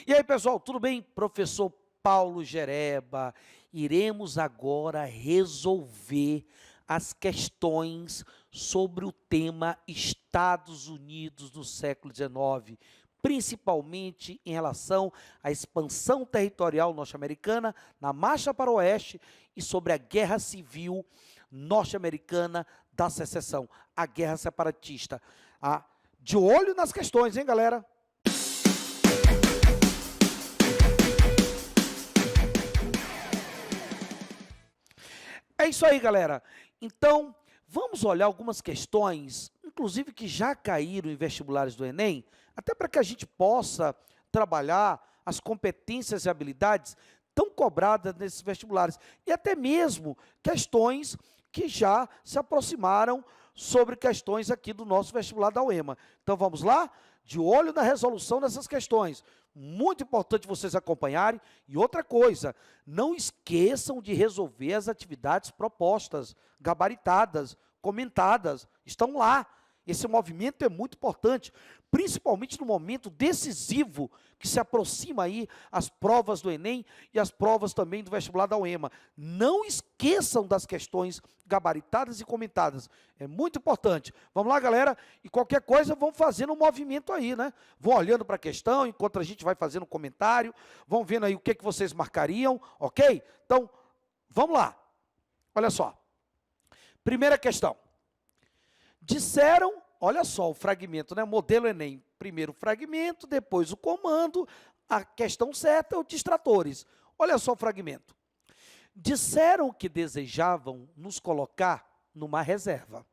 E aí, pessoal, tudo bem? Professor Paulo Gereba. Iremos agora resolver as questões sobre o tema Estados Unidos do século XIX, principalmente em relação à expansão territorial norte-americana na marcha para o oeste e sobre a Guerra Civil norte-americana da secessão, a Guerra Separatista. De olho nas questões, hein, galera? É isso aí, galera. Então, vamos olhar algumas questões, inclusive que já caíram em vestibulares do Enem, até para que a gente possa trabalhar as competências e habilidades tão cobradas nesses vestibulares. E até mesmo questões que já se aproximaram sobre questões aqui do nosso vestibular da UEMA. Então, vamos lá? De olho na resolução dessas questões. Muito importante vocês acompanharem. E outra coisa, não esqueçam de resolver as atividades propostas, gabaritadas, comentadas. Estão lá. Esse movimento é muito importante, principalmente no momento decisivo que se aproxima aí as provas do Enem e as provas também do vestibular da UEMA. Não esqueçam das questões gabaritadas e comentadas. É muito importante. Vamos lá, galera? E qualquer coisa, vão fazendo um movimento aí, né? Vão olhando para a questão, enquanto a gente vai fazendo um comentário, vão vendo aí o que vocês marcariam, ok? Então, vamos lá. Olha só. Primeira questão. Disseram, olha só o fragmento, né? Modelo Enem. Primeiro o fragmento, depois o comando, a questão certa, os distratores. Olha só o fragmento. Disseram que desejavam nos colocar numa reserva,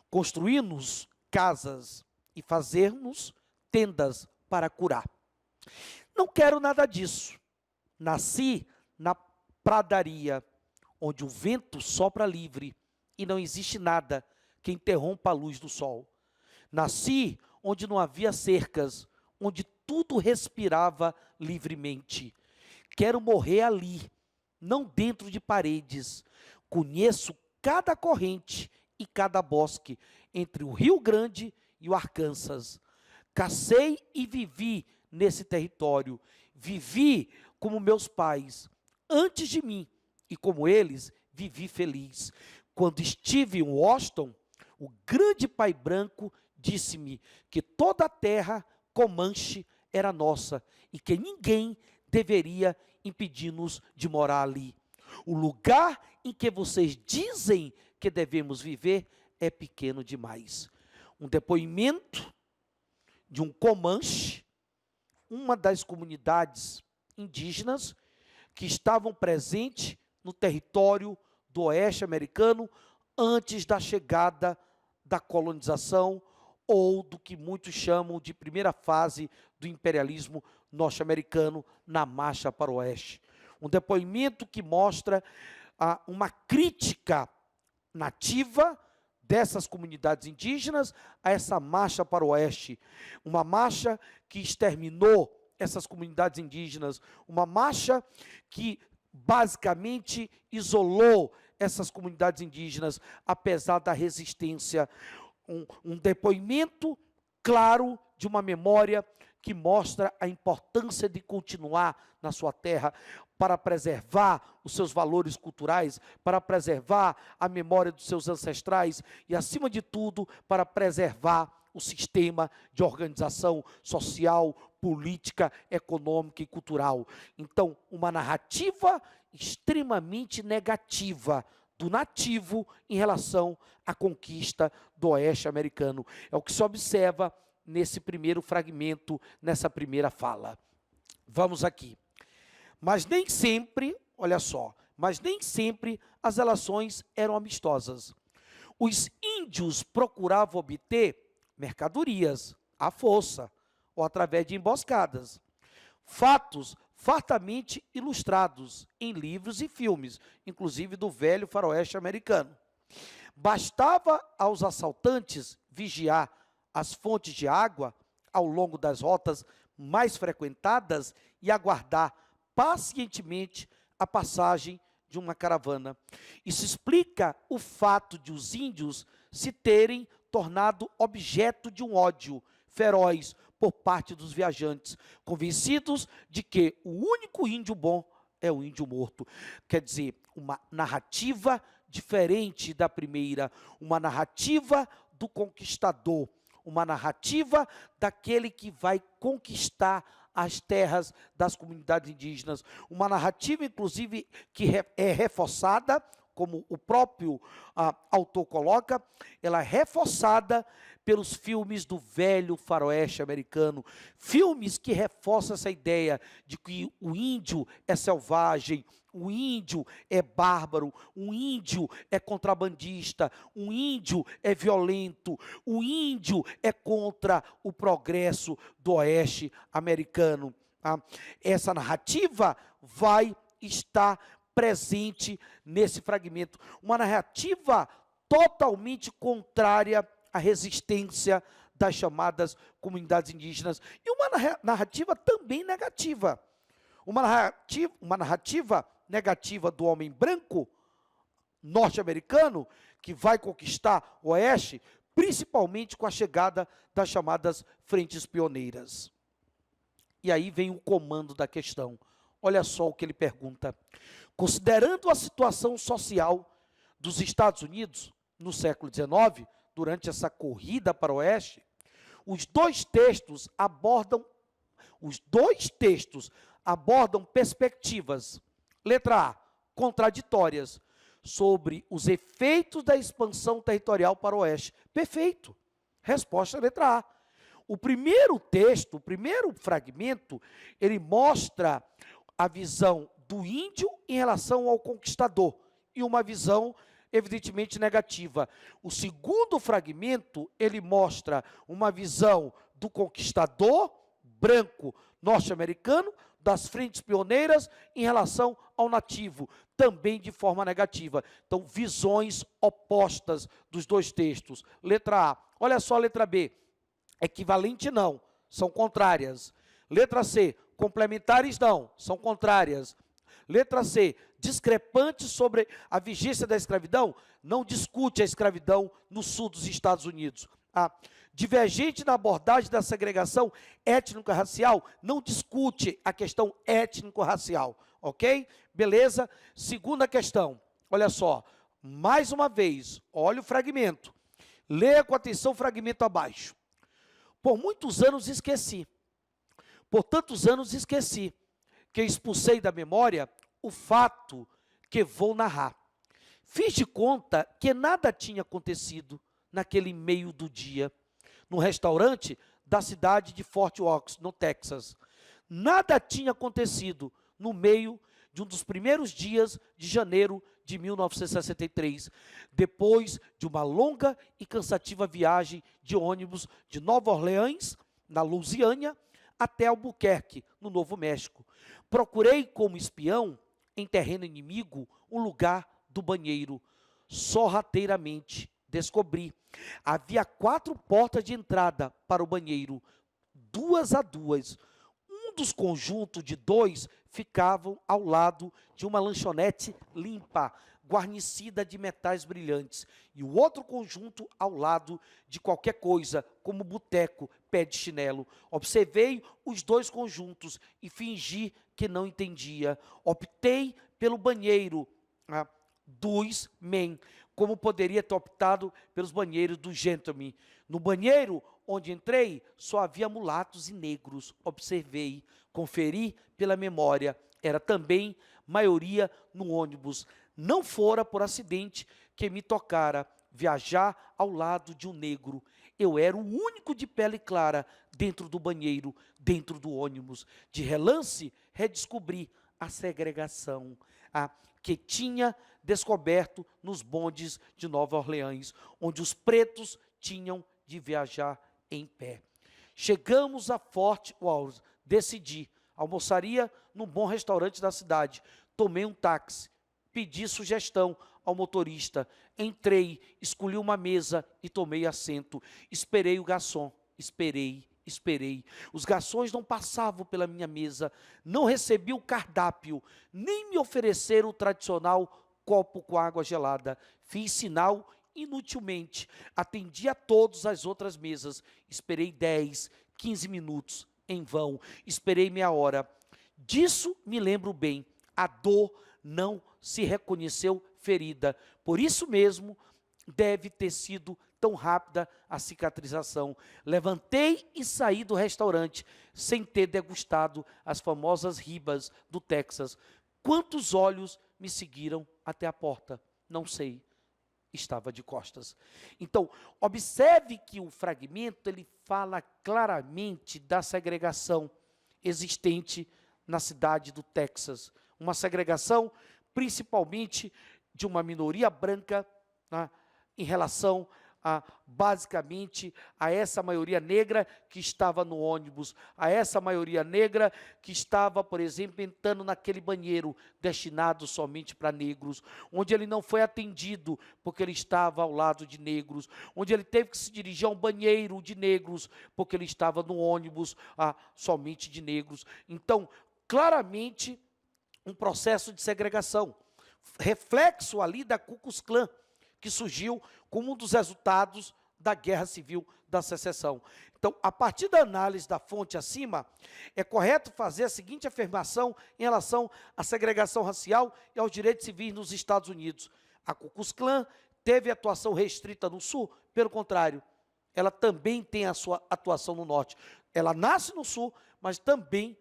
construir-nos casas e fazer-nos tendas para curar. Não quero nada disso. Nasci na pradaria, onde o vento sopra livre e não existe nada que interrompa a luz do sol. Nasci onde não havia cercas, onde tudo respirava livremente. Quero morrer ali, não dentro de paredes. Conheço cada corrente e cada bosque entre o Rio Grande e o Arkansas. Cacei e vivi nesse território. Vivi como meus pais, antes de mim, e como eles, vivi feliz. Quando estive em Washington, o grande pai branco disse-me que toda a terra Comanche era nossa e que ninguém deveria impedir-nos de morar ali. O lugar em que vocês dizem que devemos viver é pequeno demais. Um depoimento de um Comanche, uma das comunidades indígenas que estavam presentes no território do oeste americano antes da chegada da colonização ou do que muitos chamam de primeira fase do imperialismo norte-americano na marcha para o oeste. Um depoimento que mostra uma crítica nativa dessas comunidades indígenas a essa marcha para o oeste. Uma marcha que exterminou essas comunidades indígenas, uma marcha que basicamente isolou essas comunidades indígenas, apesar da resistência. Um depoimento claro de uma memória que mostra a importância de continuar na sua terra para preservar os seus valores culturais, para preservar a memória dos seus ancestrais e, acima de tudo, para preservar o sistema de organização social, política, econômica e cultural. Então, uma narrativa extremamente negativa do nativo em relação à conquista do oeste americano. É o que se observa nesse primeiro fragmento, nessa primeira fala. Vamos aqui. Mas nem sempre, olha só, mas nem sempre as relações eram amistosas. Os índios procuravam obter mercadorias, à força, ou através de emboscadas. Fatos fartamente ilustrados em livros e filmes, inclusive do velho faroeste americano. Bastava aos assaltantes vigiar as fontes de água ao longo das rotas mais frequentadas e aguardar pacientemente a passagem de uma caravana. Isso explica o fato de os índios se terem tornado objeto de um ódio feroz por parte dos viajantes, convencidos de que o único índio bom é o índio morto. Quer dizer, uma narrativa diferente da primeira, uma narrativa do conquistador, uma narrativa daquele que vai conquistar as terras das comunidades indígenas, uma narrativa, inclusive, que é reforçada, como o próprio autor coloca, ela é reforçada pelos filmes do velho faroeste americano, filmes que reforçam essa ideia de que o índio é selvagem, o índio é bárbaro, o índio é contrabandista, o índio é violento, o índio é contra o progresso do oeste americano. Essa narrativa vai estar presente nesse fragmento. Uma narrativa totalmente contrária à resistência das chamadas comunidades indígenas. E uma narrativa também negativa. Uma narrativa negativa do homem branco norte-americano que vai conquistar o oeste, principalmente com a chegada das chamadas frentes pioneiras. E aí vem o comando da questão. Olha só o que ele pergunta. Considerando a situação social dos Estados Unidos no século XIX, durante essa corrida para o oeste, os dois textos abordam perspectivas, letra A, contraditórias, sobre os efeitos da expansão territorial para o oeste. Perfeito. Resposta letra A. O primeiro texto, o primeiro fragmento, ele mostra a visão do índio em relação ao conquistador, e uma visão evidentemente negativa. O segundo fragmento, ele mostra uma visão do conquistador branco norte-americano, das frentes pioneiras em relação ao nativo, também de forma negativa. Então, visões opostas dos dois textos. Letra A. Olha só a letra B. Equivalente não, são contrárias. Letra C. Complementares não, são contrárias. Letra C, discrepantes sobre a vigência da escravidão, não discute a escravidão no sul dos Estados Unidos. Divergente na abordagem da segregação étnico-racial, não discute a questão étnico-racial, ok? Beleza? Segunda questão, olha só, mais uma vez, olha o fragmento, leia com atenção o fragmento abaixo. Por muitos anos esqueci, por tantos anos esqueci, que expulsei da memória o fato que vou narrar. Fiz de conta que nada tinha acontecido naquele meio do dia, no restaurante da cidade de Fort Knox, no Texas. Nada tinha acontecido no meio de um dos primeiros dias de janeiro de 1963, depois de uma longa e cansativa viagem de ônibus de Nova Orleans, na Louisiana, até Albuquerque, no Novo México. Procurei como espião, em terreno inimigo, um lugar do banheiro. Sorrateiramente descobri. Havia 4 portas de entrada para o banheiro, 2 a 2. Um dos conjuntos de 2 ficavam ao lado de uma lanchonete limpa, guarnecida de metais brilhantes, e o outro conjunto ao lado de qualquer coisa, como boteco, pé de chinelo. Observei os 2 conjuntos e fingi que não entendia. Optei pelo banheiro dos men, como poderia ter optado pelos banheiros do gentleman. No banheiro onde entrei, só havia mulatos e negros. Observei, conferi pela memória. Era também maioria no ônibus. Não fora por acidente que me tocara viajar ao lado de um negro. Eu era o único de pele clara dentro do banheiro, dentro do ônibus. De relance, redescobri a segregação que tinha descoberto nos bondes de Nova Orleans, onde os pretos tinham de viajar em pé. Chegamos a Fort Worth, decidi, almoçaria num bom restaurante da cidade, tomei um táxi, pedi sugestão ao motorista, entrei, escolhi uma mesa e tomei assento, esperei o garçom, esperei. Os garçons não passavam pela minha mesa, não recebi o cardápio, nem me ofereceram o tradicional copo com água gelada. Fiz sinal inutilmente, atendi a todas as outras mesas, esperei 10, 15 minutos, em vão. Esperei meia hora. Disso me lembro bem. A dor não se reconheceu ferida. Por isso mesmo, deve ter sido tão rápida a cicatrização. Levantei e saí do restaurante, sem ter degustado as famosas ribas do Texas. Quantos olhos me seguiram até a porta? Não sei. Estava de costas. Então, observe que o fragmento, ele fala claramente da segregação existente na cidade do Texas. Uma segregação, principalmente, de uma minoria branca, né, em relação basicamente, a essa maioria negra que estava no ônibus, a essa maioria negra que estava, por exemplo, entrando naquele banheiro destinado somente para negros, onde ele não foi atendido porque ele estava ao lado de negros, onde ele teve que se dirigir a um banheiro de negros porque ele estava no ônibus somente de negros. Então, claramente, um processo de segregação, reflexo ali da Ku Klux Klan, que surgiu como um dos resultados da Guerra Civil da Secessão. Então, a partir da análise da fonte acima, é correto fazer a seguinte afirmação em relação à segregação racial e aos direitos civis nos Estados Unidos. A Ku Klux Klan teve atuação restrita no Sul? Pelo contrário, ela também tem a sua atuação no Norte. Ela nasce no Sul, mas também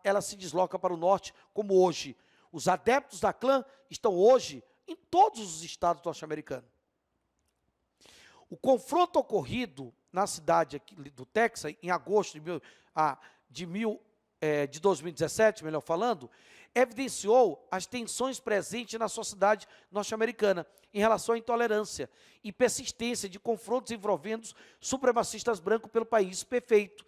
ela se desloca para o Norte, como hoje. Os adeptos da Klan estão hoje em todos os estados norte-americanos. O confronto ocorrido na cidade do Texas, em agosto de 2017, melhor falando, evidenciou as tensões presentes na sociedade norte-americana em relação à intolerância e persistência de confrontos envolvendo supremacistas brancos pelo país perfeito.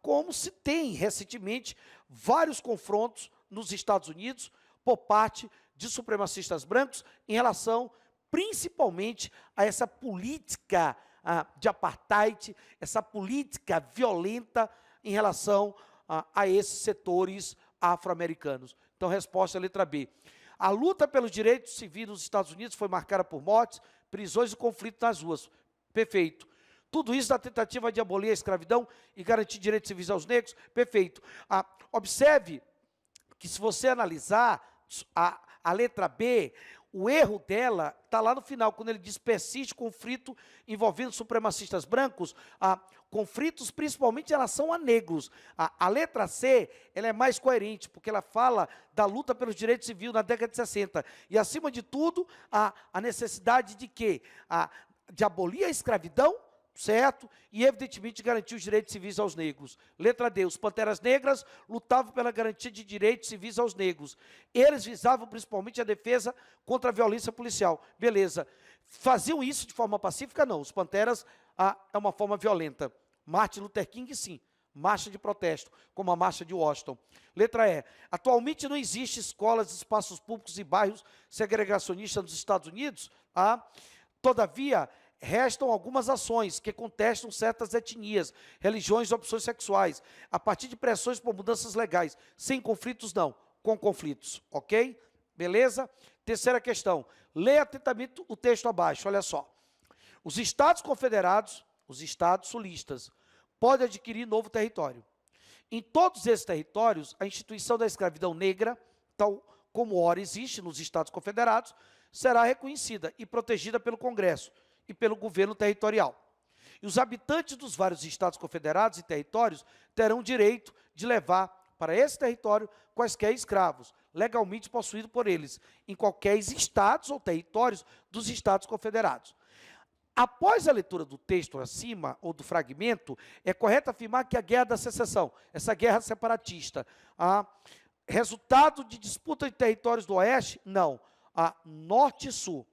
Como se tem recentemente vários confrontos nos Estados Unidos por parte de supremacistas brancos em relação principalmente a essa política de apartheid, essa política violenta em relação a esses setores afro-americanos. Então, resposta letra B. A luta pelos direitos civis nos Estados Unidos foi marcada por mortes, prisões e conflitos nas ruas. Perfeito. Tudo isso na tentativa de abolir a escravidão e garantir direitos civis aos negros? Perfeito. Observe que, se você analisar a letra B, o erro dela está lá no final, quando ele diz persiste conflito envolvendo supremacistas brancos, conflitos principalmente em relação a negros. A letra C, ela é mais coerente, porque ela fala da luta pelos direitos civis na década de 60. E, acima de tudo, a necessidade de quê? De abolir a escravidão, certo? E, evidentemente, garantir os direitos civis aos negros. Letra D, os Panteras Negras lutavam pela garantia de direitos civis aos negros. Eles visavam principalmente a defesa contra a violência policial. Beleza. Faziam isso de forma pacífica? Não. Os Panteras é uma forma violenta. Martin Luther King, sim. Marcha de protesto, como a marcha de Washington. Letra E. Atualmente não existe escolas, espaços públicos e bairros segregacionistas nos Estados Unidos. Todavia, restam algumas ações que contestam certas etnias, religiões e opções sexuais, a partir de pressões por mudanças legais. Sem conflitos, não. Com conflitos. Ok? Beleza? Terceira questão. Leia atentamente o texto abaixo. Olha só. Os Estados Confederados, os Estados sulistas, podem adquirir novo território. Em todos esses territórios, a instituição da escravidão negra, tal como ora existe nos Estados Confederados, será reconhecida e protegida pelo Congresso e pelo governo territorial. E os habitantes dos vários estados confederados e territórios terão direito de levar para esse território quaisquer escravos, legalmente possuídos por eles, em qualquer estados ou territórios dos estados confederados. Após a leitura do texto acima, ou do fragmento, é correto afirmar que a Guerra da Secessão, essa guerra separatista, resultado de disputa de territórios do Oeste? Não. Norte e Sul.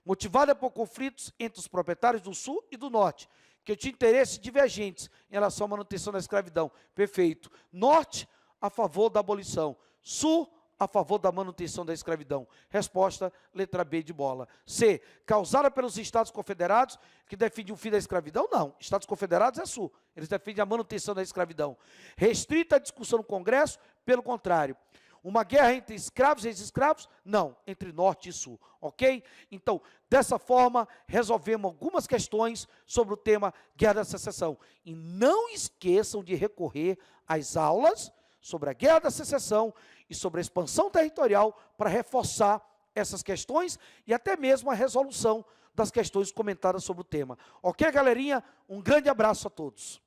Motivada por conflitos entre os proprietários do Sul e do Norte, que tinham interesses divergentes em relação à manutenção da escravidão. Perfeito. Norte, a favor da abolição. Sul, a favor da manutenção da escravidão. Resposta, letra B de bola. C, causada pelos Estados Confederados, que defendem o fim da escravidão? Não. Estados Confederados é Sul. Eles defendem a manutenção da escravidão. Restrita a discussão no Congresso? Pelo contrário. Uma guerra entre escravos e ex-escravos? Não, entre norte e sul, ok? Então, dessa forma, resolvemos algumas questões sobre o tema Guerra da Secessão. E não esqueçam de recorrer às aulas sobre a Guerra da Secessão e sobre a expansão territorial para reforçar essas questões e até mesmo a resolução das questões comentadas sobre o tema. Ok, galerinha? Um grande abraço a todos.